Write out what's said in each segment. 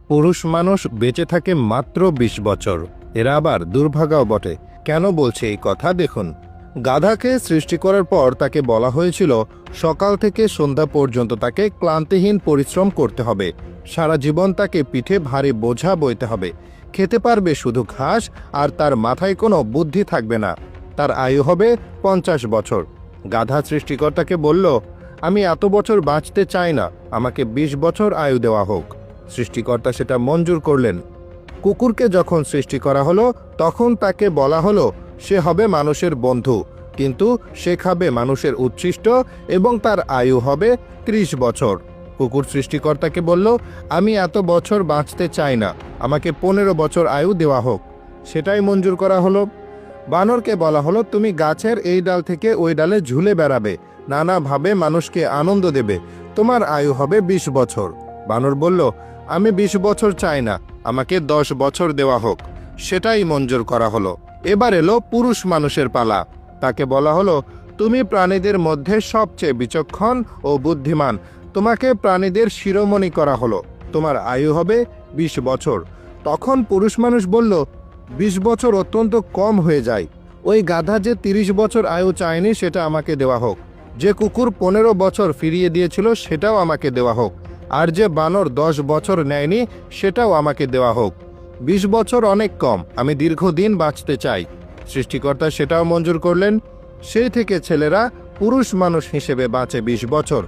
পুরুষ মানুষ বেঁচে থাকে মাত্র ২০ বছর। এরা আবার দুর্ভাগাও বটে। কেন বলছে এই কথা দেখুন। গাধাকে সৃষ্টি করার পর তাকে বলা হয়েছিল সকাল থেকে সন্ধ্যা পর্যন্ত তাকে ক্লান্তিহীন পরিশ্রম করতে হবে। সারা জীবন তাকে পিঠে ভারী বোঝা বইতে হবে। খেতে পারবে শুধু ঘাস, আর তার মাথায় কোনো বুদ্ধি থাকবে না। তার আয়ু হবে ৫০ বছর। গাধা সৃষ্টিকর্তাকে বলল, আমি এত বছর বাঁচতে চাই না, আমাকে ২০ বছর আয়ু দেওয়া হোক। সৃষ্টিকর্তা সেটা মঞ্জুর করলেন। কুকুরকে যখন সৃষ্টি করা হলো তখন তাকে বলা হলো সে হবে মানুষের বন্ধু, কিন্তু সে খাবে মানুষের উচ্ছিষ্ট এবং তার আয়ু হবে ৩০ বছর। কুকুর সৃষ্টিকর্তাকে বলল, আমি এত বছর বাঁচতে চাই না, আমাকে ১৫ বছর আয়ু দেওয়া হোক। সেটাই মঞ্জুর করা হলো। বানরকে বলা হলো, তুমি গাছের এই ডাল থেকে ওই ডালে ঝুলে বেড়াবে, নানাভাবে মানুষকে আনন্দ দেবে, তোমার আয়ু হবে ২০ বছর। বানর বলল, আমি ২০ বছর চাই না, আমাকে ১০ বছর দেওয়া হোক। সেটাই মঞ্জুর করা হলো। এবার এলো পুরুষ মানুষের পালা। তাকে বলা হলো, তুমি প্রাণীদের মধ্যে সবচেয়ে বিচক্ষণ ও বুদ্ধিমান, তোমাকে প্রাণীদের শিরোমণি করা হলো, তোমার আয়ু হবে ২০ বছর। তখন পুরুষ মানুষ বলল, ২০ বছর অত্যন্ত কম হয়ে যায়। ওই গাধা যে ৩০ বছর আয়ু চায়নি সেটা আমাকে দেওয়া হোক। যে কুকুর ১৫ বছর ফিরিয়ে দিয়েছিল সেটাও আমাকে দেওয়া হোক। আর যে বানর ১০ বছর নেয়নি সেটাও আমাকে দেওয়া হোক। ২০ বছর অনেক কম, আমি দীর্ঘদিন বাঁচতে চাই। সৃষ্টিকর্তা সেটাও মঞ্জুর করলেন। সেই থেকে ছেলেরা পুরুষ মানুষ হিসেবে বাঁচে ২০ বছর।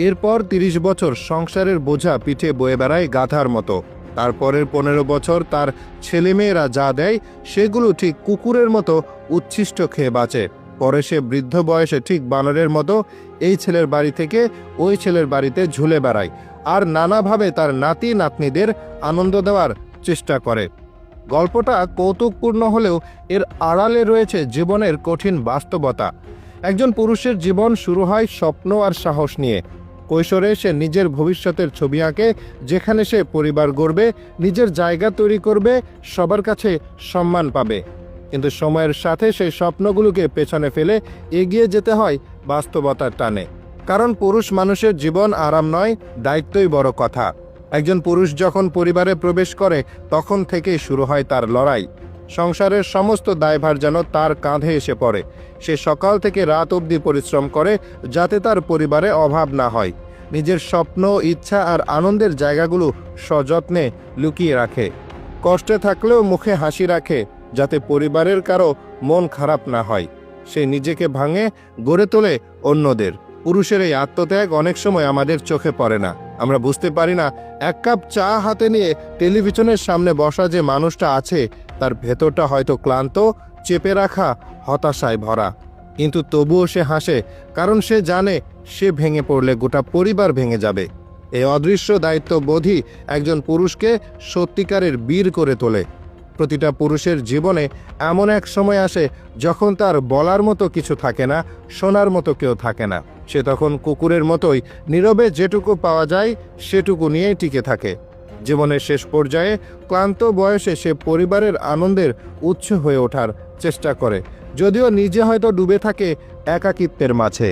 এরপর ৩০ বছর সংসারের বোঝা পিঠে বয়ে বেড়ায় গাধার মতো। তারপরের ১৫ বছর তার ছেলেমেয়েরা যা দেয় সেগুলো ঠিক কুকুরের মতো উচ্ছিষ্ট খেয়ে বাঁচে। পরে সে বৃদ্ধ বয়সে ঠিক বানরের মতো এই ছেলের বাড়ি থেকে ওই ছেলের বাড়িতে ঝুলে বেড়ায়, আর নানাভাবে তার নাতি নাতনিদের আনন্দ দেওয়ার চেষ্টা করে। গল্পটা কৌতুকপূর্ণ হলেও এর আড়ালে রয়েছে জীবনের কঠিন বাস্তবতা। একজন পুরুষের জীবন শুরু হয় স্বপ্ন আর সাহস নিয়ে। কৈশোরে সে নিজের ভবিষ্যতের ছবি আঁকে, যেখানে সে পরিবার গড়বে, নিজের জায়গা তৈরি করবে, সবার কাছে সম্মান পাবে। কিন্তু সময়ের সাথে সেই স্বপ্নগুলোকে পেছনে ফেলে এগিয়ে যেতে হয় বাস্তবতার টানে। কারণ পুরুষ মানুষের জীবন আরাম নয়, দায়িত্বই বড় কথা। একজন পুরুষ যখন পরিবারে প্রবেশ করে তখন থেকেই শুরু হয় তার লড়াই। সংসারের সমস্ত দায়ভার যেন তার কাঁধে এসে পড়ে। সে সকাল থেকে রাত অবধি পরিশ্রম করে যাতে তার পরিবারে অভাব না হয়। নিজের স্বপ্ন, ইচ্ছা আর আনন্দের জায়গাগুলো সযত্নে লুকিয়ে রাখে। কষ্টে থাকলেও মুখে হাসি রাখে, যাতে পরিবারের কারো মন খারাপ না হয়। সে নিজেকে ভাঙে, গড়ে তোলে অন্যদের। পুরুষের এই আত্মত্যাগ অনেক সময় আমাদের চোখে পড়ে না। আমরা বুঝতে পারি না এক কাপ চা হাতে নিয়ে টেলিভিশনের সামনে বসা যে মানুষটা আছে তার ভেতরটা হয়তো ক্লান্ত, চেপে রাখা, হতাশায় ভরা। কিন্তু তবুও সে হাসে, কারণ সে জানে সে ভেঙে পড়লে গোটা পরিবার ভেঙে যাবে। এই অদৃশ্য দায়িত্ববোধই একজন পুরুষকে সত্যিকারের বীর করে তোলে। প্রতিটা পুরুষের জীবনে এমন এক সময় আসে যখন তার বলার মতো কিছু থাকে না, শোনার মতো কেউ থাকে না। সে তখন কুকুরের মতোই নীরবে যেটুকু পাওয়া যায় সেটুকু নিয়েই টিকে থাকে। জীবনের শেষ পর্যায়ে ক্লান্ত বয়সে সে পরিবারের আনন্দের উৎস হয়ে ওঠার চেষ্টা করে, যদিও নিজে হয়তো ডুবে থাকে একাকিত্বের মাঝে।